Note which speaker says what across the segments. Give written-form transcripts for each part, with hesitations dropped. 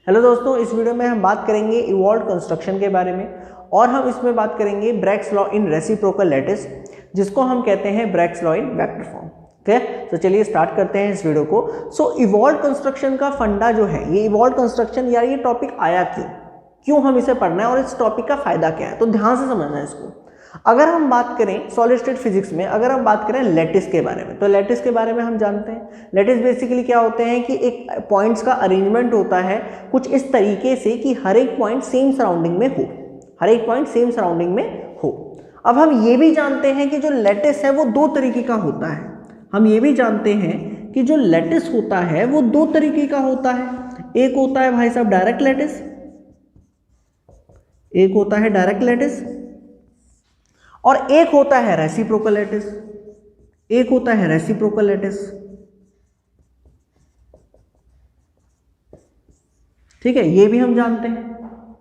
Speaker 1: Hello दोस्तों, इस video में हम बात करेंगे इवॉल्व्ड कंस्ट्रक्शन के बारे में और हम इसमें बात करेंगे Bragg's law in reciprocal lattice, जिसको हम कहते हैं Bragg's law in vector form. ठीक है, तो चलिए स्टार्ट करते हैं इस वीडियो को। सो इवॉल्व्ड कंस्ट्रक्शन का फंडा जो है, ये इवॉल्व्ड कंस्ट्रक्शन यार ये टॉपिक आया क्यों हम इसे पढ़ना है और इस टॉपिक का फायदा क्या है, तो ध्यान से समझना है इसको। अगर हम बात करें सॉलिड स्टेट फिजिक्स में, अगर हम बात करें लैटिस के बारे में, तो लैटिस के बारे में हम जानते हैं लैटिस बेसिकली क्या होते हैं कि एक पॉइंट्स का अरेंजमेंट होता है कुछ इस तरीके से कि हर एक पॉइंट सेम सराउंडिंग में हो, हर एक पॉइंट सेम सराउंडिंग में हो। अब हम ये भी जानते हैं कि जो लैटिस है वो दो तरीके का होता है। हम ये भी जानते हैं कि जो लैटिस होता है वो दो तरीके का होता है। एक होता है भाई साहब डायरेक्ट लैटिस, एक होता है डायरेक्ट लैटिस और एक होता है रेसिप्रोकल लैटिस, एक होता है रेसिप्रोकल लैटिस। ठीक है, ये भी हम जानते हैं।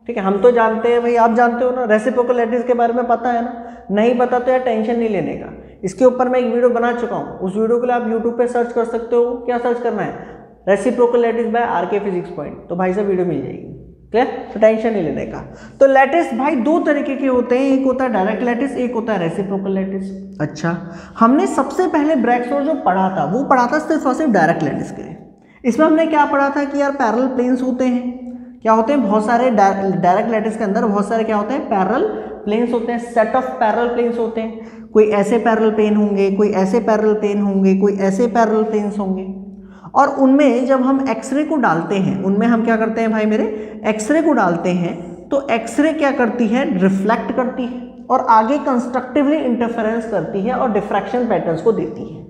Speaker 1: ठीक है, हम तो जानते हैं भाई, आप जानते हो ना रेसिप्रोकल लैटिस के बारे में, पता है ना। नहीं पता तो यार टेंशन नहीं लेने का, इसके ऊपर मैं एक वीडियो बना चुका हूं। उस वीडियो के लिए आप यूट्यूब पे सर्च कर सकते हो। क्या सर्च करना है? Reciprocal lattice bye R K physics point, तो भाई साहब वीडियो मिल जाएगी। क्लियर, तो टेंशन नहीं लेने का। तो लैटिस भाई दो तरीके के होते हैं, एक होता है डायरेक्ट लैटिस, एक होता है रेसिप्रोकल लैटिस। अच्छा, हमने सबसे पहले ब्रैग्स लॉ जो पढ़ा था वो पढ़ा था सिर्फ और सिर्फ डायरेक्ट लैटिस के लिए। इसमें हमने क्या पढ़ा था कि यार पैरेलल प्लेन्स होते हैं, क्या होते हैं, बहुत सारे डायरेक्ट लैटिस के अंदर बहुत सारे क्या होते हैं, पैरेलल प्लेन्स होते हैं, सेट ऑफ पैरेलल प्लेन्स होते हैं। कोई ऐसे पैरेलल प्लेन होंगे, कोई ऐसे पैरेलल प्लेन होंगे, कोई ऐसे पैरेलल प्लेन्स होंगे। और उनमें जब हम एक्सरे को डालते हैं, उनमें हम क्या करते हैं भाई मेरे, एक्सरे को डालते हैं तो एक्सरे क्या करती है, रिफ्लेक्ट करती है और आगे कंस्ट्रक्टिवली इंटरफेरेंस करती है और डिफ्रैक्शन पैटर्न्स को देती है।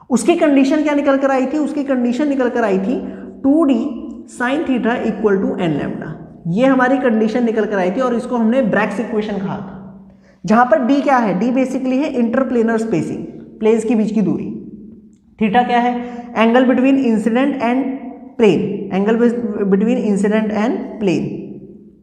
Speaker 1: उसकी कंडीशन क्या निकल कर आई थी? उसकी कंडीशन निकल कर आई थी 2d sin theta equal to n lambda. ये हमारी कंडीशन निकल कर आई थी और इसको हमने ब्रैग्स इक्वेशन कहा था, जहां पर d क्या है, d बेसिकली है इंटरप्लेनर स्पेसिंग, प्लेन्स के बीच की दूरी। थीटा क्या है, angle between incident and plane, angle between incident and plane,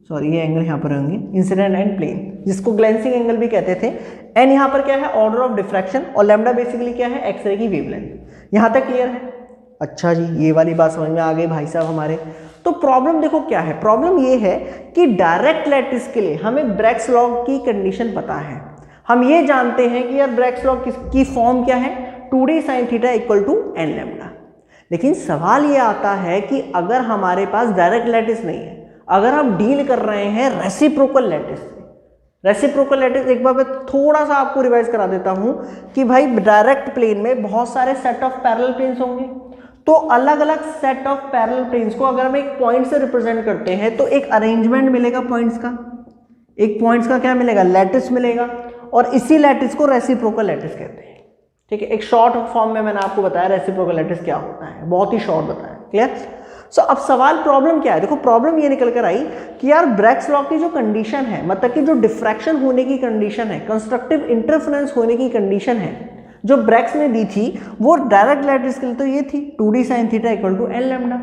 Speaker 1: sorry ये एंगल यहाँ पर होंगे इंसिडेंट एंड प्लेन, जिसको ग्लेंसिंग एंगल भी कहते थे। एन यहाँ पर क्या है, ऑर्डर ऑफ डिफ्रैक्शन, और लैम्डा बेसिकली क्या है, एक्सरे की वेवलेंथ। यहाँ तक क्लियर है? अच्छा जी, ये वाली बात समझ में आ गई भाई साहब हमारे। तो प्रॉब्लम देखो क्या है, प्रॉब्लम ये है कि डायरेक्ट लैटिस के लिए हमें ब्रैग्स लॉ की कंडीशन पता है। हम ये जानते हैं कि यार ब्रैग्स लॉ की फॉर्म क्या है, 2d sin theta equal to n lambda. लेकिन सवाल ये आता है कि अगर हमारे पास डायरेक्ट लैटिस नहीं है, अगर हम डील कर रहे हैं रेसिप्रोकल लैटिस से, रेसिप्रोकल लैटिस एक बार मैं थोड़ा सा आपको रिवाइज करा देता हूं कि भाई डायरेक्ट प्लेन में बहुत सारे सेट ऑफ पैरेलल प्लेन्स होंगे, तो अलग अलग सेट ऑफ पैरेलल प्लेन्स को अगर हम एक पॉइंट से रिप्रेजेंट करते हैं तो एक अरेंजमेंट मिलेगा पॉइंट्स का, एक पॉइंट्स का क्या मिलेगा, लैटिस मिलेगा, और इसी लैटिस को रेसिप्रोकल लैटिस कहते हैं। ठीक है, एक शॉर्ट फॉर्म में मैंने आपको बताया रेसिप्रोकल लैटिस क्या होता है, बहुत ही शॉर्ट बताया। क्लियर? सो अब सवाल प्रॉब्लम क्या है, देखो प्रॉब्लम ये निकल कर आई कि यार ब्रैग्स लॉ की जो कंडीशन है, मतलब कि जो डिफ्रैक्शन होने की कंडीशन है, कंस्ट्रक्टिव इंटरफेरेंस होने की कंडीशन है, जो ब्रैग्स ने दी थी वो डायरेक्ट लैटिस के लिए तो ये थी 2d sin theta equal to n lambda.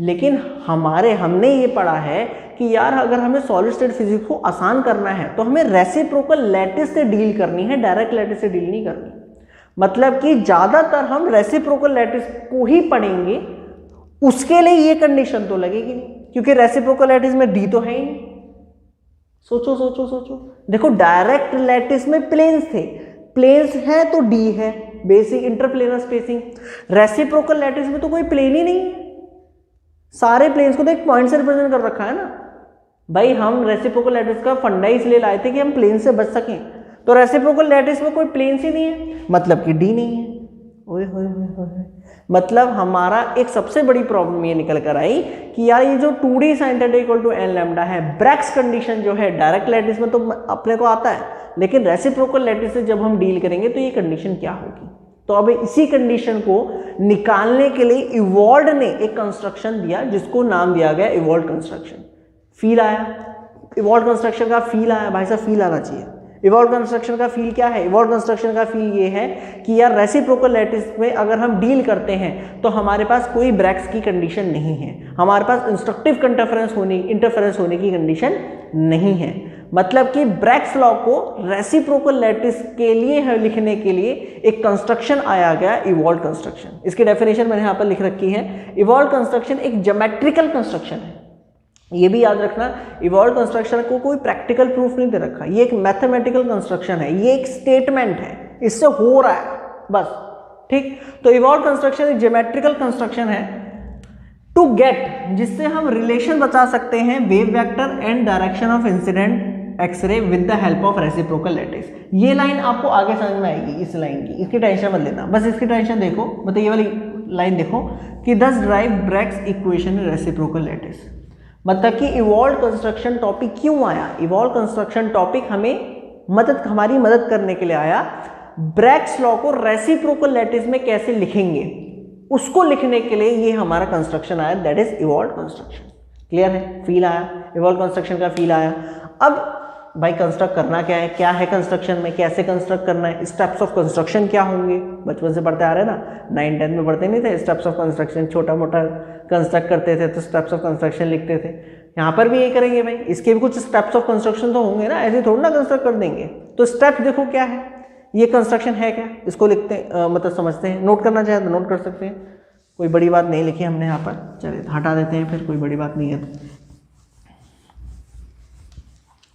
Speaker 1: लेकिन हमने ये पढ़ा है कि यार अगर हमें सॉलिड स्टेट फिजिक्स को आसान करना है तो हमें रेसिप्रोकल लैटिस से डील करनी है, डायरेक्ट लैटिस से डील नहीं करनी। मतलब कि ज्यादातर हम रेसिप्रोकल लैटिस को ही पढ़ेंगे, उसके लिए ये कंडीशन तो लगेगी नहीं, क्योंकि रेसिप्रोकल लैटिस में डी तो है ही नहीं। सोचो सोचो सोचो, देखो डायरेक्ट लैटिस में प्लेन्स थे, प्लेन्स है तो डी है, basic interplanar spacing. Reciprocal lattice में तो कोई प्लेन ही नहीं है, सारे प्लेन्स को तो एक पॉइंट से रिप्रेजेंट कर रखा है ना भाई। हम रेसिप्रोकल लैटिस का फंडा इसलिए लाए थे कि हम प्लेन से बच सकें, तो रेसिप्रोकल लैटिस में कोई प्लेन ही नहीं है, मतलब कि डी नहीं है। ओए होए होए होए, मतलब हमारा एक सबसे बड़ी प्रॉब्लम ये निकल कर आई कि यार ये जो 2d sin theta equal to n lambda है, ब्रैग्स कंडीशन जो है डायरेक्ट लैटिस में तो अपने को आता है, लेकिन रेसिप्रोकल लैटिस से जब हम डील करेंगे तो ये कंडीशन क्या होगी। तो अब इसी कंडीशन को निकालने के लिए इवॉल्व्ड ने एक कंस्ट्रक्शन दिया, जिसको नाम दिया गया इवॉल्व्ड कंस्ट्रक्शन। फील आया, इवॉल्व्ड कंस्ट्रक्शन का फील आया भाई साहब, फील आना चाहिए। इवॉल्व्ड कंस्ट्रक्शन का फील क्या है, इवॉल्व्ड कंस्ट्रक्शन का फील ये है कि यार रेसिप्रोकल लैटिस में अगर हम डील करते हैं तो हमारे पास कोई ब्रैग्स की कंडीशन नहीं है, हमारे पास इंस्ट्रक्टिव इंटरफेरेंस होने की कंडीशन नहीं है। मतलब कि ब्रैग्स लॉ को रेसिप्रोकल लैटिस के लिए लिखने के लिए एक कंस्ट्रक्शन आया गया, इवॉल्व्ड कंस्ट्रक्शन। इसकी डेफिनेशन मैंने यहाँ पर लिख रखी है। इवॉल्व्ड कंस्ट्रक्शन एक ज्योमेट्रिकल कंस्ट्रक्शन है, ये भी याद रखना, इवॉल्व कंस्ट्रक्शन को कोई प्रैक्टिकल प्रूफ नहीं दे रखा, ये एक मैथमेटिकल कंस्ट्रक्शन है, ये एक स्टेटमेंट है, इससे हो रहा है बस, ठीक। तो इवॉल्व कंस्ट्रक्शन एक ज्योमेट्रिकल कंस्ट्रक्शन है टू गेट, जिससे हम रिलेशन बता सकते हैं wave vector and direction of incident X-ray with the help of reciprocal lattice. ये लाइन आपको आगे समझ में आएगी, इस लाइन की, इसकी टेंशन मत लेना, बस इसकी टेंशन देखो, मतलब ये वाली लाइन देखो कि दस drive Bragg's equation reciprocal lattice, मतलब कि इवॉल्व कंस्ट्रक्शन टॉपिक क्यों आया, इवॉल्व कंस्ट्रक्शन टॉपिक हमारी मदद करने के लिए आया। ब्रैग्स लॉ को रेसिप्रोकल लैटिस में कैसे लिखेंगे उसको लिखने के लिए ये हमारा कंस्ट्रक्शन आया, that is evolve construction. Clear है, फील आया, इवॉल्व कंस्ट्रक्शन का फील आया। अब भाई कंस्ट्रक्ट करना क्या है कंस्ट्रक्शन में, कैसे कंस्ट्रक्ट करना है, स्टेप्स ऑफ कंस्ट्रक्शन क्या होंगे, बचपन से पढ़ते आ रहे हैं ना, 9-10 में पढ़ते नहीं थे स्टेप्स ऑफ कंस्ट्रक्शन, छोटा मोटा कंस्ट्रक्ट करते थे तो स्टेप्स ऑफ कंस्ट्रक्शन लिखते थे, यहाँ पर भी यही करेंगे भाई, इसके भी कुछ स्टेप्स ऑफ कंस्ट्रक्शन तो होंगे ना, ऐसे थोड़ा ना कंस्ट्रक्ट कर देंगे। तो स्टेप देखो क्या है, ये कंस्ट्रक्शन है क्या, इसको लिखते मतलब समझते हैं, नोट करना चाहे तो नोट कर सकते हैं, कोई बड़ी बात नहीं लिखी हमने यहाँ पर, चलिए हटा देते हैं, फिर कोई बड़ी बात नहीं है तो।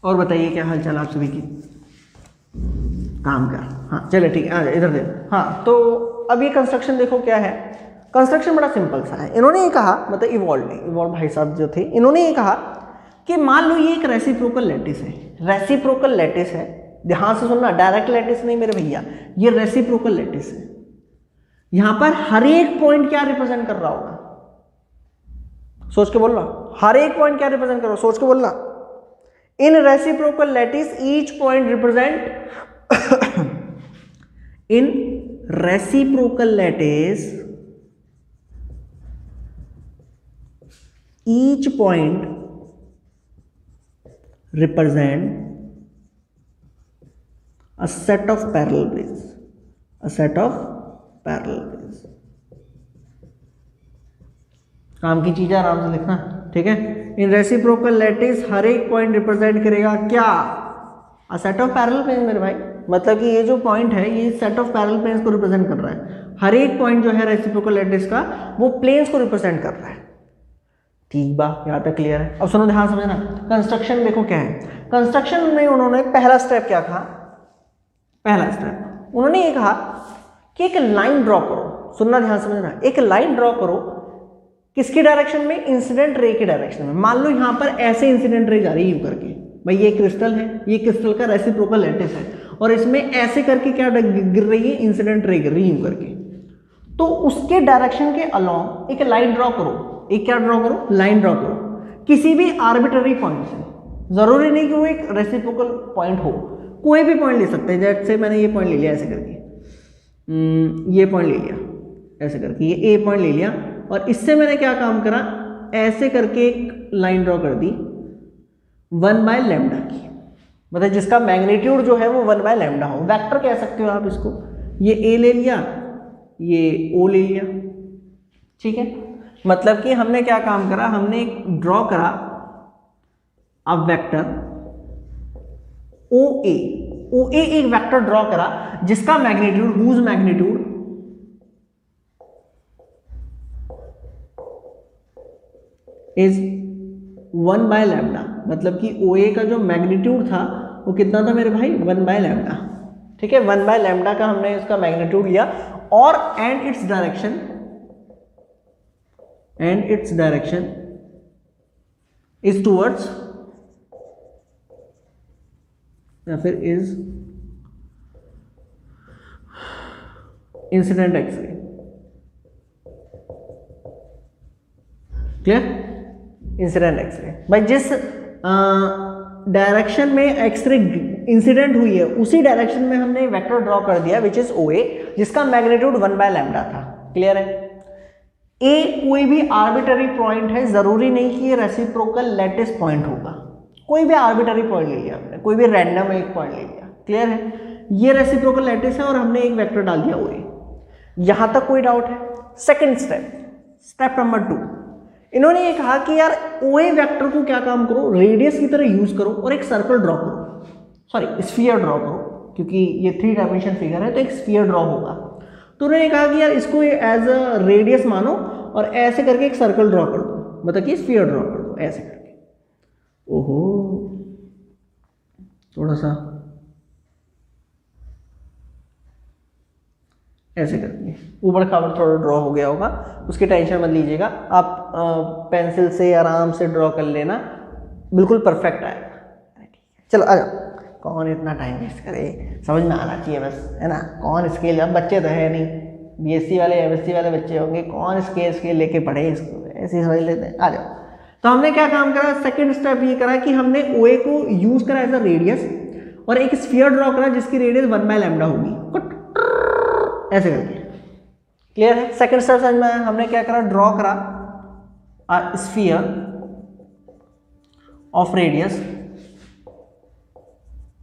Speaker 1: और बताइए क्या हाल चाल आप सभी की, काम का, हाँ चलिए ठीक है, इधर देखो। हाँ तो अब ये कंस्ट्रक्शन देखो क्या है, कंस्ट्रक्शन बड़ा सिंपल सा है। इन्होंने ये कहा, मतलब इवॉल्व भाई साहब जो थे, इन्होंने ये कहा कि मान लो ये एक रेसिप्रोकल लैटिस है, रेसिप्रोकल लैटिस है, ध्यान से सुनना, डायरेक्ट लैटिस नहीं मेरे भैया, ये रेसिप्रोकल लैटिस है। यहां पर हर एक पॉइंट क्या रिप्रेजेंट कर रहा होगा, सोच के बोलना, हर एक पॉइंट क्या रिप्रेजेंट कर रहा होगा, सोच के बोलना। In reciprocal lattice each point represent in reciprocal lattice each point represent a set of parallel planes, a set of parallel planes। काम की चीजें आराम से लिखना, ठीक है। इन रेसिप्रोकल लैटिस हर एक पॉइंट रिप्रेजेंट करेगा क्या, a set of parallel planes मेरे भाई, मतलब कि ये जो पॉइंट है ये सेट ऑफ पैरेलल प्लेन्स को रिप्रेजेंट कर रहा है, हर एक पॉइंट जो है रेसिप्रोकल लैटिस का वो प्लेन्स को रिप्रेजेंट कर रहा है, ठीक बा, यहाँ तक क्लियर है। अब सुनो ध्यान समझना, कंस्ट्रक्शन देखो क्या है, कंस्ट्रक्शन में उन्होंने पहला स्टेप क्या कहा, पहला स्टेप उन्होंने ये कहा कि एक लाइन ड्रॉ करो, सुनना ध्यान समझना, एक लाइन ड्रॉ करो, किसकी डायरेक्शन में, इंसिडेंट रे की डायरेक्शन में। मान लो यहाँ पर ऐसे इंसिडेंट रे जा रही है यूं करके, भाई ये क्रिस्टल है, ये क्रिस्टल का रेसिप्रोकल लैटिस है, और इसमें ऐसे करके क्या गिर रही है, इंसिडेंट रे गिर रही है यूं करके, तो उसके डायरेक्शन के अलोंग एक लाइन ड्रॉ करो, एक क्या ड्रॉ करो, लाइन ड्रॉ करो, किसी भी आर्बिट्ररी पॉइंट से, जरूरी नहीं कि वो एक रेसिप्रोकल पॉइंट हो, कोई भी पॉइंट ले सकते हैं, जैसे मैंने ये पॉइंट ले लिया ऐसे करके, ये पॉइंट ले लिया ऐसे करके, ये ए पॉइंट ले लिया, और इससे मैंने क्या काम करा, ऐसे करके एक लाइन ड्रॉ कर दी 1/λ की, मतलब जिसका मैग्नीट्यूड जो है वो 1/λ हो, वेक्टर कह सकते हो आप इसको, ये ए ले लिया, ये ओ ले लिया, ठीक है। मतलब कि हमने क्या काम करा, हमने एक ड्रॉ करा अब वेक्टर ओ ए एक वेक्टर ड्रॉ करा जिसका मैग्नीट्यूड, हुज मैग्नीट्यूड इज 1/λ, मतलब कि ओ ए का जो मैग्नीट्यूड था वो कितना था मेरे भाई, 1/λ, ठीक है। 1/λ का हमने इसका मैग्नीट्यूड लिया, और and its direction is towards, या फिर is incident X-ray, clear, incident X-ray. भाई जिस डायरेक्शन में एक्सरे इंसिडेंट हुई है उसी डायरेक्शन में हमने वेक्टर ड्रॉ कर दिया विच इज ओ ए, जिसका मैग्नीट्यूड 1/λ था, क्लियर है। ए कोई भी आर्बिट्ररी पॉइंट है, जरूरी नहीं कि ये रेसिप्रोकल लैटिस पॉइंट होगा, कोई भी आर्बिट्ररी पॉइंट ले लिया हमने, कोई भी रैंडम एक पॉइंट ले लिया, क्लियर है। ये रेसिप्रोकल लैटिस है और हमने एक वेक्टर डाल दिया ओ ए, यहां तक कोई डाउट है। सेकंड स्टेप नंबर 2, इन्होंने ये कहा कि यार ओ ए वेक्टर को क्या काम करो, रेडियस की तरह यूज करो और एक सर्कल ड्रॉ करो, सॉरी स्फीयर ड्रॉ करो, क्योंकि ये 3 डायमेंशन फिगर है तो एक स्फीयर ड्रॉ होगा। तो उन्होंने कहा कि यार इसको एज अ रेडियस मानो और ऐसे करके एक सर्कल ड्रॉ कर दो, मतलब कि स्फीयर ड्रॉ कर दो ऐसे करके, ओहो, थोड़ा सा ऐसे करके ऊबड़ खाबड़ थोड़ा ड्रॉ हो गया होगा, उसकी टेंशन मत लीजिएगा आप, पेंसिल से आराम से ड्रॉ कर लेना, बिल्कुल परफेक्ट आएगा। चलो आ जाओ, कौन इतना टाइम वेस्ट करे, समझ में आना चाहिए बस, है ना। कौन स्केल, अब बच्चे तो है नहीं, बीएससी वाले एमएससी वाले बच्चे होंगे, कौन स्केल लेके पढ़े इसको, ऐसे ही समझ लेते हैं। आ जाओ, तो हमने क्या काम करा, सेकंड स्टेप ये करा कि हमने OA को यूज करा एज अ रेडियस और एक स्फीयर ड्रॉ करा जिसकी रेडियस 1/λ होगी, ऐसे करके। क्लियर है? सेकंड स्टेप समझ में आया। हमने क्या करा, ड्रॉ करा a sphere of radius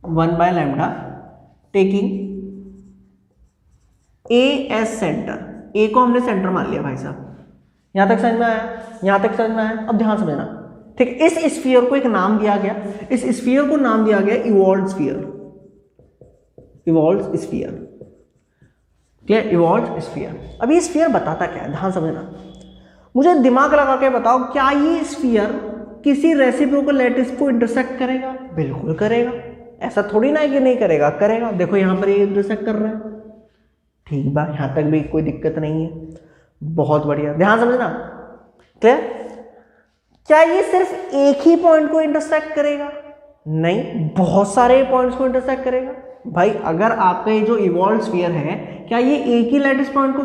Speaker 1: 1/λ taking A as centre. A को हमने सेंटर मान लिया भाई साहब। यहां तक समझ में आया? यहां तक समझ में आया? अब ध्यान समझना, ठीक। इस स्फीयर को एक नाम दिया गया, इस स्फीयर को नाम दिया गया evolve sphere, Ewald sphere. Clear? Evolve sphere. अब ये स्फीयर बताता क्या है, ध्यान समझना, मुझे दिमाग लगा के बताओ, क्या ये स्फीयर किसी रेसिप्रोकल लैटिस को इंटरसेक्ट करेगा? बिल्कुल करेगा, ऐसा थोड़ी ना है कि नहीं करेगा, करेगा। देखो यहां पर ये इंटरसेक्ट कर रहा है, ठीक बा, यहां तक भी कोई दिक्कत नहीं है, बहुत बढ़िया, ध्यान समझना। क्लियर? क्या ये सिर्फ एक ही पॉइंट को इंटरसेक्ट करेगा? नहीं, बहुत सारे पॉइंट्स को इंटरसेक्ट करेगा। भाई अगर आपका ये जो इवॉल्व स्फीयर है, क्या ये एक ही लैटिस पॉइंट को,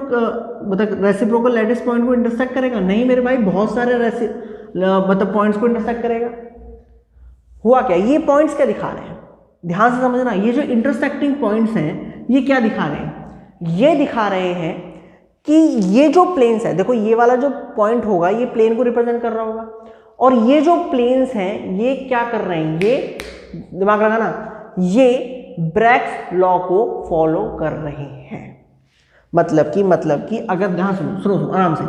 Speaker 1: मतलब रेसिप्रोकल लैटिस पॉइंट को इंटरसेक्ट करेगा? नहीं मेरे भाई, बहुत सारे मतलब पॉइंट्स को इंटरसेक्ट करेगा। हुआ क्या, ये पॉइंट्स क्या दिखा रहे हैं, ध्यान से समझना। ये जो इंटरसेक्टिंग पॉइंट्स हैं, ये क्या दिखा रहे हैं? ये दिखा रहे हैं कि ये जो प्लेन्स है, देखो ये वाला जो पॉइंट होगा ये प्लेन को रिप्रेजेंट कर रहा होगा, और ये जो प्लेन्स हैं ये क्या कर रहे हैं, ये दिमाग लगाना, ये ब्रैग्स लॉ को फॉलो कर रहे हैं। मतलब कि अगर ध्यान सुनो आराम से,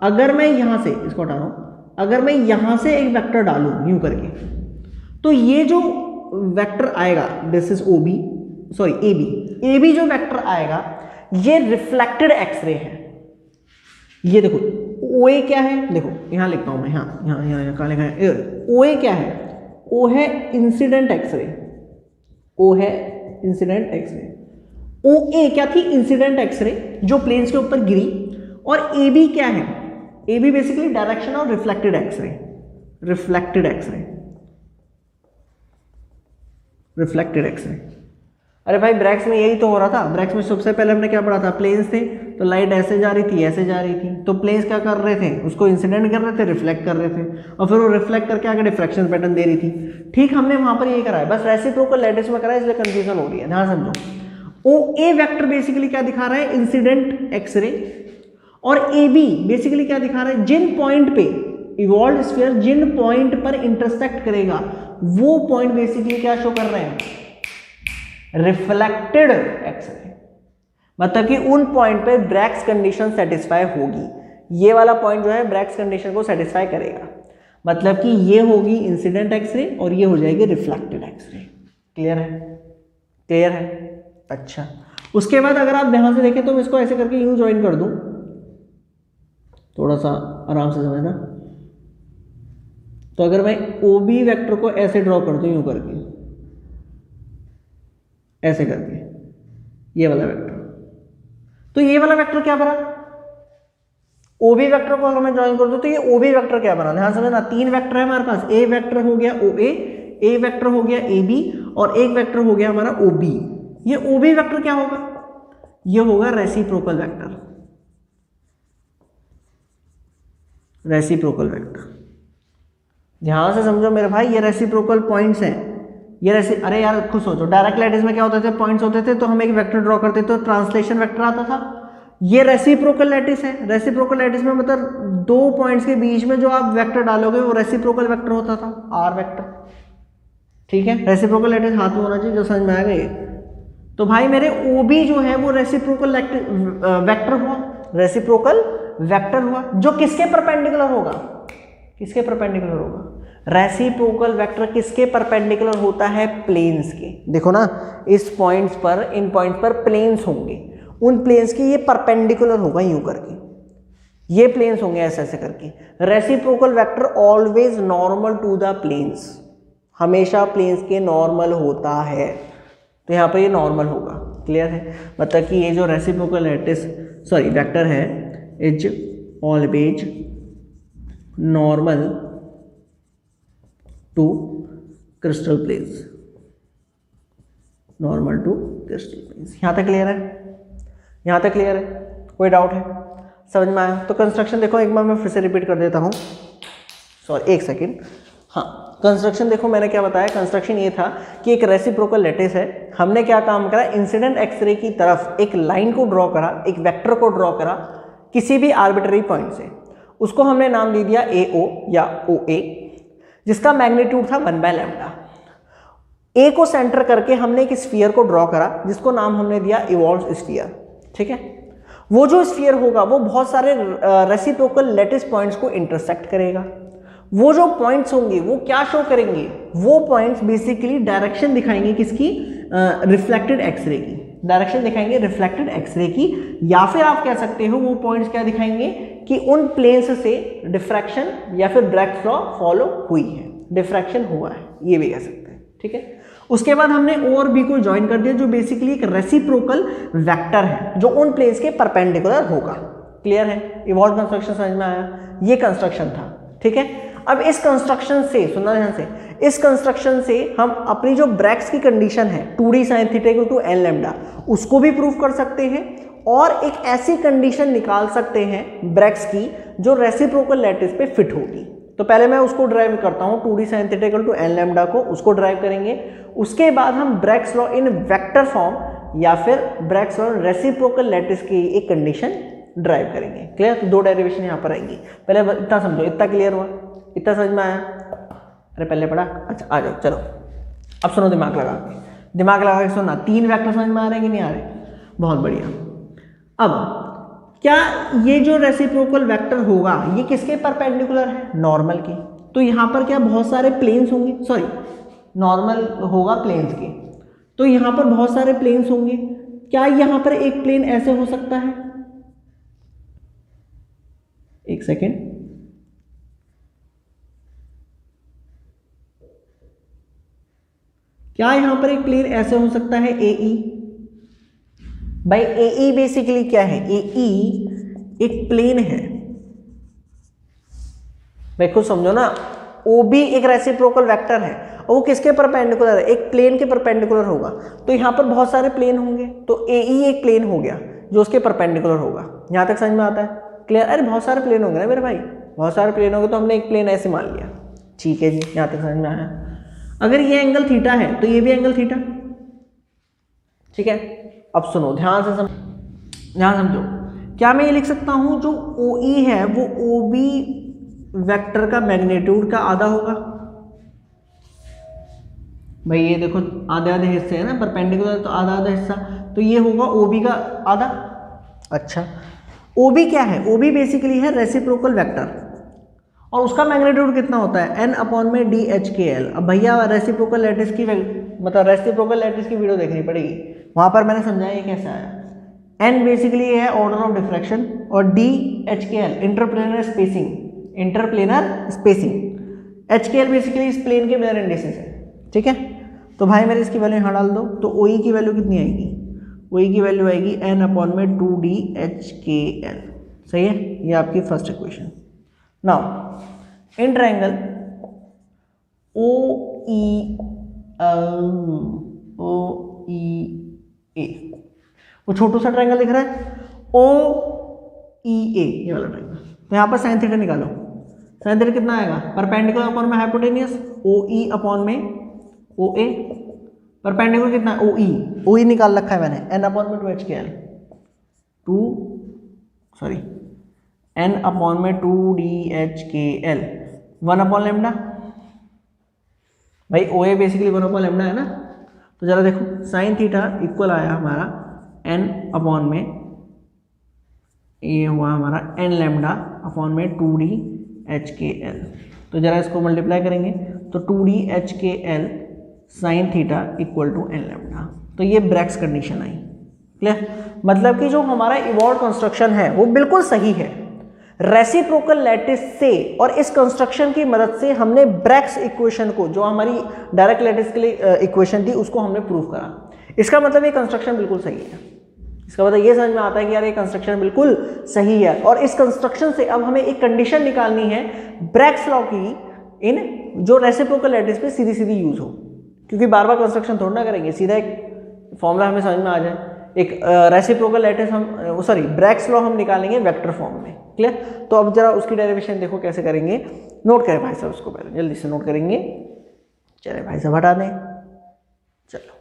Speaker 1: अगर मैं यहां से इसको हटा रहा हूं, अगर मैं यहां से एक वेक्टर डालूं यूं करके, तो ये जो वेक्टर आएगा, this is OB, sorry AB जो वेक्टर आएगा ये रिफ्लेक्टेड एक्सरे है। ये देखो OA क्या है, देखो यहां लिखता हूं मैं, यहां कहां लिखा है, OA क्या है, O है इंसिडेंट एक्सरे, O है इंसिडेंट एक्सरे। OA क्या थी, इंसिडेंट एक्सरे जो प्लेन्स के ऊपर गिरी, और AB क्या है, AB basically direction of reflected X-ray, reflected X-ray, reflected X-ray. अरे भाई ब्रैक्स में यही तो हो रहा था, ब्रैक्स में सबसे पहले हमने क्या पढ़ा था, प्लेन्स थे, तो लाइट ऐसे जा रही थी, ऐसे जा रही थी, तो प्लेन्स क्या कर रहे थे, उसको इंसिडेंट कर रहे थे, रिफ्लेक्ट कर रहे थे, और फिर वो रिफ्लेक्ट करके आगे डिफ्रैक्शन पैटर्न दे रही थी। ठीक, हमने वहां पर ये कराया, बस रेसिप्रोकल लैटिस में कराया, इसलिए कंफ्यूजन हो रही है, ध्यान समझो। OA वेक्टर बेसिकली क्या दिखा रहा है, इंसिडेंट एक्सरे, और AB बेसिकली क्या दिखा रहा है, जिन पॉइंट पे इवॉल्व स्फीयर जिन पॉइंट पर इंटरसेक्ट करेगा वो पॉइंट बेसिकली क्या शो कर रहे हैं, रिफ्लेक्टेड एक्सरे। मतलब कि उन पॉइंट पे ब्रैग्स कंडीशन सेटिस्फाई होगी, ये वाला पॉइंट जो है ब्रैग्स कंडीशन को सेटिस्फाई करेगा, मतलब कि ये होगी इंसिडेंट एक्सरे और ये हो जाएगी रिफ्लेक्टेड एक्सरे। क्लियर है? क्लियर है? अच्छा, उसके बाद अगर आप ध्यान से देखें तो मैं इसको ऐसे करके यूं ज्वाइन कर दूं, थोड़ा सा आराम से समझना। तो अगर मैं OB वेक्टर को ऐसे ड्रॉ कर दूं यूं करके, ऐसे करके, ये वाला वेक्टर, तो ये वाला वेक्टर क्या बना, OB वेक्टर को अगर मैं ज्वाइन कर दूं तो ये OB वेक्टर क्या बना, ध्यान समझना। तीन वेक्टर है हमारे पास, A वेक्टर हो गया OA, A वेक्टर हो गया AB, और एक वेक्टर हो गया हमारा OB। ये OB वेक्टर क्या होगा, ये होगा रेसिप्रोकल वेक्टर, रेसिप्रोकल वेक्टर। ध्यान से समझो मेरे भाई, ये रेसिप्रोकल पॉइंट्स हैं, ये अरे यार खुद सोचो, डायरेक्ट लैटिस में क्या होते थे, पॉइंट्स होते थे, तो हम एक वेक्टर ड्रॉ करते तो ट्रांसलेशन वेक्टर आता था। ये रेसिप्रोकल लैटिस है, रेसिप्रोकल लैटिस में मतलब दो पॉइंट्स के बीच में जो आप वेक्टर डालोगे वो रेसिप्रोकल वेक्टर होता था, R वेक्टर। ठीक है, रेसिप्रोकल लैटिस हाथ में होना चाहिए, जो समझ में आएगा ये। तो भाई मेरे OB जो है वो रेसिप्रोकल वेक्टर हुआ, रेसिप्रोकल वेक्टर हुआ, जो किसके परपेंडिकुलर होगा, किसके परपेंडिकुलर होगा, रेसिप्रोकल वेक्टर किसके परपेंडिकुलर होता है, प्लेन्स के। देखो ना, इस पॉइंट्स पर, इन पॉइंट्स पर प्लेन्स होंगे, उन प्लेन्स के ये परपेंडिकुलर होगा यूं करके, ये प्लेन्स होंगे ऐसे ऐसे करके। Reciprocal vector always normal to the planes, हमेशा प्लेन्स के नॉर्मल होता है, तो यहाँ पर ये नॉर्मल होगा। क्लियर है, मतलब कि ये जो रेसिप्रोकल वेक्टर है is always normal to crystal planes, normal to crystal planes. यहाँ तक क्लियर है? यहाँ तक क्लियर है? कोई डाउट है? समझ में आया? तो कंस्ट्रक्शन देखो, एक बार मैं फिर से रिपीट कर देता हूँ, सॉरी एक सेकेंड। हाँ, कंस्ट्रक्शन देखो, मैंने क्या बताया, कंस्ट्रक्शन ये था कि एक रेसिप्रोकल लैटिस है, हमने क्या काम करा, इंसिडेंट एक्सरे की तरफ एक लाइन को ड्रॉ करा, एक वेक्टर को ड्रॉ करा किसी भी आर्बिट्ररी पॉइंट से, उसको हमने नाम दे दिया AO या OA, जिसका मैग्नीट्यूड था 1/λ। ए को सेंटर करके हमने एक स्फीयर को ड्रॉ करा जिसको नाम हमने दिया इवॉल्व्ड स्फीयर। ठीक है, वो जो स्फीयर होगा वो बहुत सारे रेसिप्रोकल लैटिस पॉइंट्स को इंटरसेक्ट करेगा। वो जो पॉइंट्स होंगे वो क्या शो करेंगे, वो पॉइंट्स बेसिकली डायरेक्शन दिखाएंगे किसकी, रिफ्लेक्टेड एक्सरे की, डायरेक्शन दिखाएंगे रिफ्लेक्टेड एक्सरे की, या फिर आप कह सकते हो वो पॉइंट्स क्या दिखाएंगे कि उन प्लेन्स से डिफ्रैक्शन या फिर ब्रैग्स लॉ फॉलो हुई है, डिफ्रैक्शन हुआ है, ये भी कह सकते हैं। ठीक है, उसके बाद हमने O और B को ज्वाइन कर दिया जो बेसिकली एक रेसिप्रोकल वेक्टर है जो उन प्लेन्स के परपेंडिकुलर होगा। क्लियर है? इवॉल्व कंस्ट्रक्शन समझ में आया? ये कंस्ट्रक्शन था। ठीक है, अब इस कंस्ट्रक्शन से सुनना ध्यान से, इस कंस्ट्रक्शन से हम अपनी जो ब्रैग्स की कंडीशन है 2d sin theta equal to n λ उसको भी प्रूव कर सकते हैं और एक ऐसी कंडीशन निकाल सकते हैं ब्रैग्स की जो रेसिप्रोकल लैटिस पे फिट होगी। तो पहले मैं उसको ड्राइव करता हूं, 2d sin theta equal to n λ को, उसको ड्राइव करेंगे। उसके बाद हम Bragg's law in vector form या फिर ब्रैग्स लॉ रेसिप्रोकल लैटिस की एक कंडीशन ड्राइव करेंगे। क्लियर? तो दो डेरिवेशन यहाँ पर आएंगी। पहले इतना समझो, इतना क्लियर हुआ, इतना समझ में आया? अरे पहले पढ़ा, अच्छा आ जाओ, चलो अब सुनो, दिमाग लगा के सुनना। 3 वेक्टर समझ में आ रहे हैं कि नहीं आ रहे? बहुत बढ़िया। अब क्या ये जो रेसिप्रोकल वेक्टर होगा ये किसके परपेंडिकुलर है? नॉर्मल के। तो यहाँ पर क्या बहुत सारे प्लेन्स होंगे, सॉरी नॉर्मल होगा प्लेन्स के, तो यहाँ पर बहुत सारे प्लेन्स होंगे। क्या यहाँ पर एक प्लेन ऐसे हो सकता है? एक सेकेंड, क्या यहां पर एक प्लेन ऐसे हो सकता है AE? भाई AE बेसिकली क्या है? AE एक प्लेन है भाई, खुद समझो ना। OB एक रेसिप्रोकल वेक्टर है और वो किसके परपेंडिकुलर है? एक प्लेन के परपेंडिकुलर होगा। तो यहां पर बहुत सारे प्लेन होंगे, तो AE एक प्लेन हो गया जो उसके परपेंडिकुलर होगा। यहां तक समझ में आता है? क्लियर? अरे बहुत सारे प्लेन होंगे ना मेरे भाई, बहुत सारे प्लेन होंगे तो हमने एक प्लेन ऐसे मान लिया। ठीक है जी, यहां तक समझ में आया? अगर ये एंगल थीटा है तो ये भी एंगल थीटा। ठीक है, अब सुनो ध्यान से समझो। क्या मैं ये लिख सकता हूं जो OE है वो OB वेक्टर का मैग्नीट्यूड का आधा होगा? भाई ये देखो आधे आधे हिस्से है ना, परपेंडिकुलर तो आधा आधा हिस्सा, तो ये होगा OB का आधा। अच्छा, OB क्या है? OB बेसिकली है रेसिप्रोकल वेक्टर और उसका मैग्नीट्यूड कितना होता है? n/d(h)k(l). अब भैया रेसिप्रोकल लैटिस की मतलब रेसिप्रोकल लैटिस की वीडियो देखनी पड़ेगी, वहां पर मैंने समझाया ये कैसे आया। n बेसिकली है ऑर्डर ऑफ डिफ्रैक्शन और d(h)k(l) interplanar spacing, HKL basically इस प्लेन के मिरर इंडिसेस है। ठीक है, तो भाई मेरे इसकी वैल्यू यहाँ डाल दो, तो OE की वैल्यू कितनी आएगी? OE की वैल्यू आएगी n/2d(h)k(l). सही है, ये आपकी first equation. Now in triangle OEA, वो छोटू सा ट्रायंगल दिख रहा है OEA, ये वाला ट्रायंगल। तो यहाँ पर साइन थीटा निकालो। साइन थीटा कितना आएगा? परपेंडिकुलर अपॉन में हाइपोटेनियस, OE अपॉन में OA। परपेंडिकुलर कितना? OE निकाल रखा है मैंने, n/2h(k(l), n/2d(h)k(l), 1/λ। भाई OA बेसिकली 1/λ है ना, तो जरा देखो साइन थीटा इक्वल आया हमारा n/, ये हुआ हमारा n λ/2d(h)k(l). तो जरा इसको मल्टीप्लाई करेंगे तो 2d(h)k(l) sine theta equal to n λ। तो ये ब्रैग्स कंडीशन आई। क्लियर? मतलब कि जो हमारा इवॉल्व कंस्ट्रक्शन है वो बिल्कुल सही है, रेसिप्रोकल लैटिस से और इस कंस्ट्रक्शन की मदद से हमने ब्रैग्स इक्वेशन को, जो हमारी डायरेक्ट लैटिस के लिए इक्वेशन थी, उसको हमने प्रूव करा। इसका मतलब ये कंस्ट्रक्शन बिल्कुल सही है। इसका मतलब ये समझ में आता है कि यार ये कंस्ट्रक्शन बिल्कुल सही है। और इस कंस्ट्रक्शन से अब हमें एक कंडीशन निकालनी है ब्रैग्स लॉ की, इन जो रेसिप्रोकल लैटिस पे सीधी सीधी यूज हो, क्योंकि बार बार कंस्ट्रक्शन थोड़ा ना करेंगे, सीधा एक फॉर्मूला हमें समझ में आ जाए। एक रेसिप्रोकल लैटिस हम ब्रैग्स लॉ हम निकालेंगे वेक्टर फॉर्म में। क्लियर? तो अब जरा उसकी डेरिवेशन देखो कैसे करेंगे, नोट करें भाई साहब, उसको पहले जल्दी से नोट करेंगे। चले भाई साहब हटा दें, चलो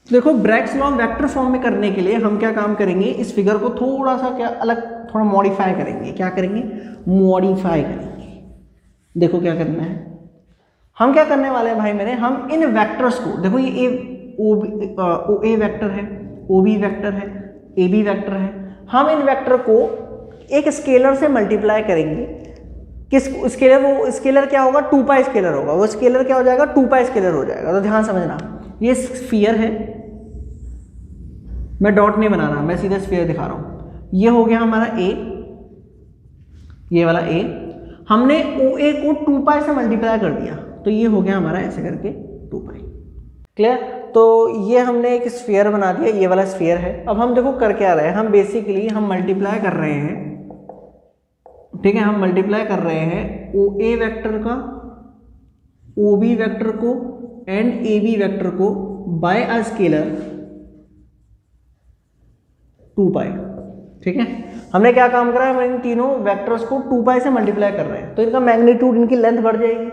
Speaker 1: देखो ब्रैग्स लॉ वेक्टर फॉर्म में करने के लिए हम क्या काम करेंगे, इस फिगर को थोड़ा सा क्या अलग, थोड़ा मॉडिफाई करेंगे। क्या करेंगे? मॉडिफाई करेंगे। देखो क्या करना है, हम क्या करने वाले हैं भाई मेरे, हम इन वेक्टर्स को, देखो ये ए वेक्टर है, ओ बी वेक्टर है, ए बी वेक्टर है, हम इन वेक्टर को एक स्केलर से मल्टीप्लाई करेंगे। किस स्केलर? वो स्केलर क्या होगा? 2 पाई स्केलर होगा। वो स्केलर क्या हो जाएगा? 2 पाई स्केलर हो जाएगा। तो ध्यान समझना, ये स्फीयर है, मैं डॉट नहीं बना रहा, मैं सीधा स्फीयर दिखा रहा हूं। ये हो गया हमारा ए, ये वाला ए, हमने ओ ए को 2 पाई से मल्टीप्लाई कर दिया, तो ये हो गया हमारा ऐसे करके 2 पाई। क्लियर? तो ये हमने एक स्फीयर बना दिया, ये वाला स्फीयर है। अब हम देखो कर क्या रहे हैं, हम बेसिकली हम मल्टीप्लाई कर रहे हैं, ठीक है, हम मल्टीप्लाई कर रहे हैं ओ ए वेक्टर का ओ बी वेक्टर को एंड ए बी वेक्टर को बाय अ स्केलर 2 पाई। ठीक है, हमने क्या काम करा है, हम इन तीनों वेक्टर्स को 2 पाई से मल्टीप्लाई कर रहे हैं, तो इनका मैग्नीट्यूड, इनकी लेंथ बढ़ जाएगी।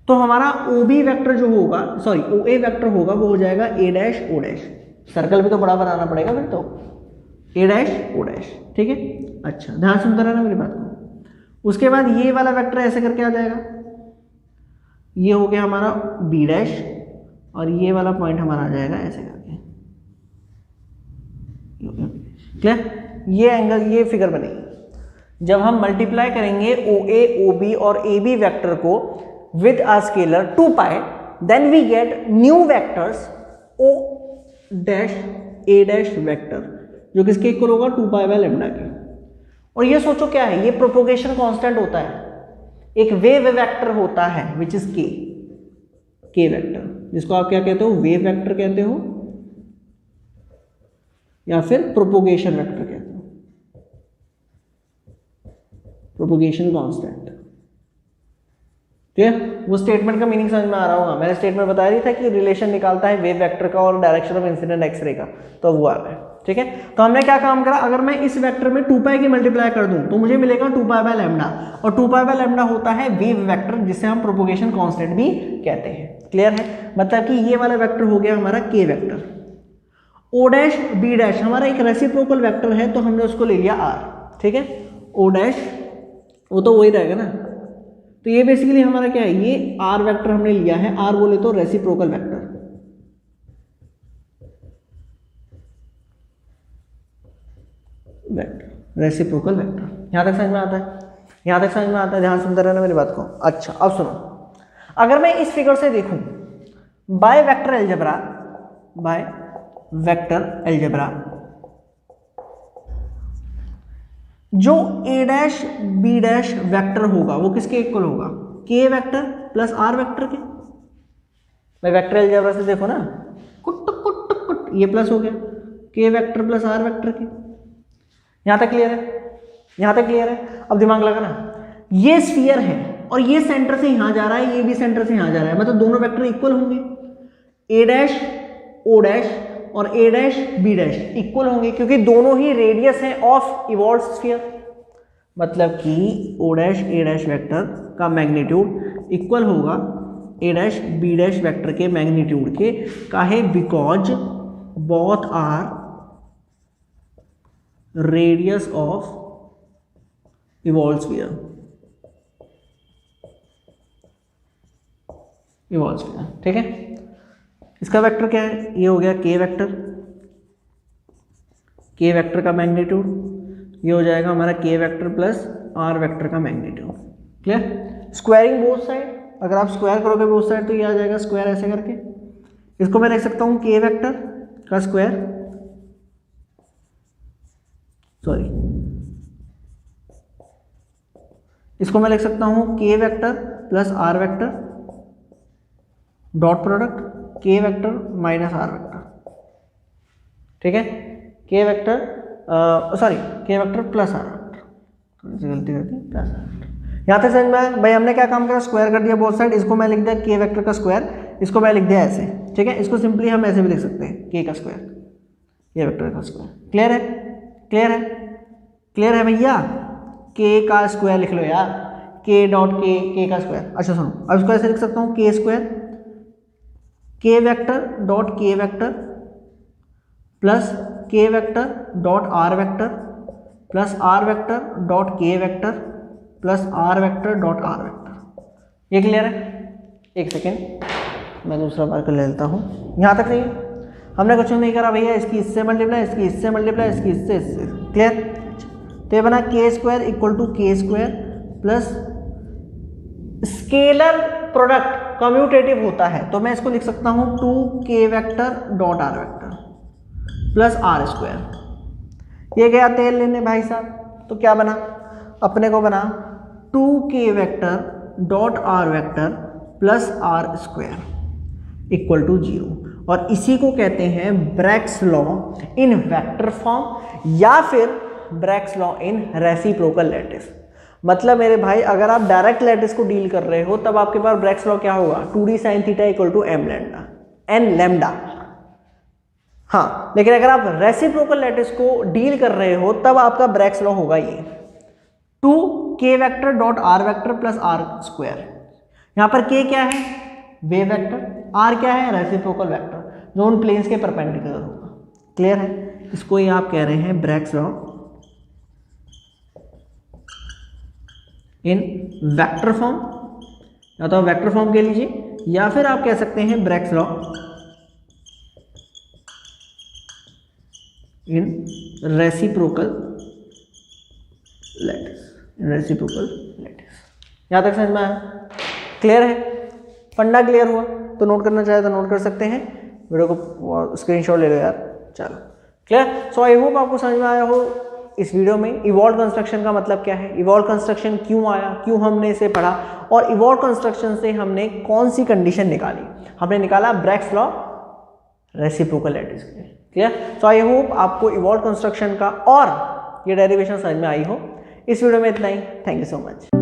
Speaker 1: तो हमारा ओ बी वेक्टर जो होगा, सॉरी ओ ए वेक्टर होगा, वो हो जाएगा ए डैश ओ डैश। सर्कल भी तो बड़ा बनाना पड़ेगा फिर, तो ए डैश ओ डैश। ठीक है, अच्छा ध्यान सुनते रहना मेरी बात को। उसके बाद ये वाला वेक्टर ऐसे करके आ जाएगा, ये हो गया हमारा बी डैश, और ये वाला पॉइंट हमारा आ जाएगा ऐसे करके। क्लियर? ये एंगल, ये फिगर बनेगी जब हम मल्टीप्लाई करेंगे ओ ए ओ बी और ए बी वेक्टर को with a scalar 2 pi, then we get new vectors O dash A dash vector, जो किसके इक्वल होगा? 2 पाई बाय लैम्डा के। और ये सोचो क्या है, ये प्रोपोगेशन कांस्टेंट होता है, एक वेव वेक्टर होता है विच इज के वेक्टर, जिसको आप क्या कहते हो? वेव वेक्टर कहते हो या फिर प्रोपोगेशन वेक्टर कहते हो, प्रोपोगेशन कांस्टेंट। ठीक है, वो स्टेटमेंट का मीनिंग समझ में आ रहा होगा। मैंने स्टेटमेंट बता रही था कि रिलेशन निकालता है वेव वेक्टर का और डायरेक्शन ऑफ इंसिडेंट एक्सरे का, तो वो आ रहा है। ठीक है, तो हमने क्या काम करा, अगर मैं इस वेक्टर में 2 पाई की मल्टीप्लाई कर दूं तो मुझे मिलेगा 2 पाई बाय लैम्डा, और 2 पाई बाय लैम्डा होता है वेव वेक्टर, जिसे हम प्रोपोगेशन कांस्टेंट भी कहते हैं। क्लियर है? मतलब कि ये वाला वेक्टर हो गया हमारा K vector. O dash B dash हमारा एक रेसिप्रोकल वेक्टर है, तो हमने उसको ले लिया आर। ठीक है, ओ डैश वो तो वही रहेगा ना, तो ये बेसिकली हमारा क्या है, ये आर वेक्टर हमने लिया है। आर बोले तो रेसिप्रोकल वेक्टर, रेसिप्रोकल वेक्टर। यहां तक समझ में आता है? यहां तक समझ में आता है? ध्यान सुनते रहना मेरी बात को। अच्छा अब सुनो, अगर मैं इस फिगर से देखूं by vector algebra, by vector algebra, जो ए डैश बी डैश वेक्टर होगा वो किसके इक्वल होगा? के वेक्टर प्लस आर वेक्टर के। भाई वेक्टर अलजेब्रा से देखो ना, कुट कुट कुट, ये प्लस हो गया के वेक्टर प्लस आर वेक्टर के। यहां तक क्लियर है? यहां तक क्लियर है? अब दिमाग लगाना, ये स्फीयर है और ये सेंटर से यहां जा रहा है, ये भी सेंटर से यहां जा रहा है, मतलब दोनों वेक्टर इक्वल होंगे। ए डैश ओ डैश और A dash B dash equal होंगे, क्योंकि दोनों ही रेडियस हैं ऑफ इवॉल्व स्फीयर। मतलब कि O dash A dash vector का मैग्नीट्यूड इक्वल होगा A dash B dash vector के मैग्नीट्यूड के। काहे? Because both are radius of Ewald sphere, Ewald sphere. ठीक है, इसका वेक्टर क्या है? ये हो गया के वेक्टर, के वेक्टर का मैग्नीट्यूड, ये हो जाएगा हमारा K vector plus R vector का magnitude. Clear? Squaring both side, अगर आप स्क्वायर करोगे बोथ साइड तो ये आ जाएगा स्क्वायर ऐसे करके। इसको मैं लिख सकता हूँ के वेक्टर का स्क्वायर, सॉरी इसको मैं लिख सकता हूँ K vector plus R vector dot product K vector minus R vector, ठीक है, K vector sorry K vector plus R vector, थोड़ी सी गलती कर दी, प्लस आर वेक्टर। यहाँ तक समझ में आया भाई? हमने क्या काम करा, स्क्वायर कर दिया बोथ साइड। इसको मैं लिख दिया के वेक्टर का स्क्वायर, इसको मैं लिख दिया ऐसे, ठीक है। इसको सिंपली हम ऐसे भी लिख सकते हैं के का स्क्वायर, के वेक्टर का स्क्वायर। क्लियर है? क्लियर है? क्लियर है भैया? के का स्क्वायर लिख लो यार, के डॉट के का स्क्वायर। अच्छा सुनो, अब इसको ऐसे लिख सकता हूँ K square K vector dot K vector plus K vector dot R vector plus R vector dot K vector plus R vector dot R vector. ये क्लियर है? एक सेकेंड मैं दूसरा बार कर लेता हूँ। यहाँ तक नहीं हमने कुछ नहीं करा भैया, इसकी इससे मल्टीप्लाई, इसकी इससे मल्टीप्लाई, इसकी इससे। क्लियर? तो ये बना K square equal to K square plus scalar product commutative होता है तो मैं इसको लिख सकता हूँ 2k vector dot R vector plus R square. ये गया तेल लेने भाई साहब, तो क्या बना अपने को, बना 2k vector dot R vector plus R square equal to 0। और इसी को कहते हैं Bragg's law in vector form या फिर Bragg's law in reciprocal lattice. मतलब मेरे भाई अगर आप डायरेक्ट लैटिस को डील कर रहे हो तब आपके पास ब्रैग्स लॉ क्या होगा, 2d sin theta equal to m lambda n lambda. हाँ, लेकिन अगर आप रेसिप्रोकल लैटिस को डील कर रहे हो तब आपका ब्रैग्स लॉ होगा ये 2k vector dot R vector plus R square. यहाँ पर k क्या है, वेव वेक्टर, r क्या है, रेसिप्रोकल वेक्टर जो उन प्लेन्स के परपेंडिकुलर होगा। क्लियर है? इसको ही आप कह रहे हैं Bragg's law in vector form, या तो वेक्टर फॉर्म कह लीजिए या फिर आप कह सकते हैं Bragg's law in reciprocal lattice, reciprocal lattice. यहां तक समझ में आया? क्लियर है? फंडा क्लियर हुआ? तो नोट करना चाहे तो नोट कर सकते हैं, वीडियो को स्क्रीनशॉट ले लो यार। चलो क्लियर? सो आई होप आपको समझ में आया हो इस वीडियो में इवॉल्व कंस्ट्रक्शन का मतलब क्या है, इवॉल्व कंस्ट्रक्शन क्यों आया, क्यों हमने इसे पढ़ा, और इवॉल्व कंस्ट्रक्शन से हमने कौन सी कंडीशन निकाली। हमने निकाला ब्रैग्स लॉ रेसिप्रोकल लैटिस के। क्लियर? सो आई होप आपको इवॉल्व कंस्ट्रक्शन का और ये डेरिवेशन समझ में आई हो। इस वीडियो में इतना ही। Thank you so much.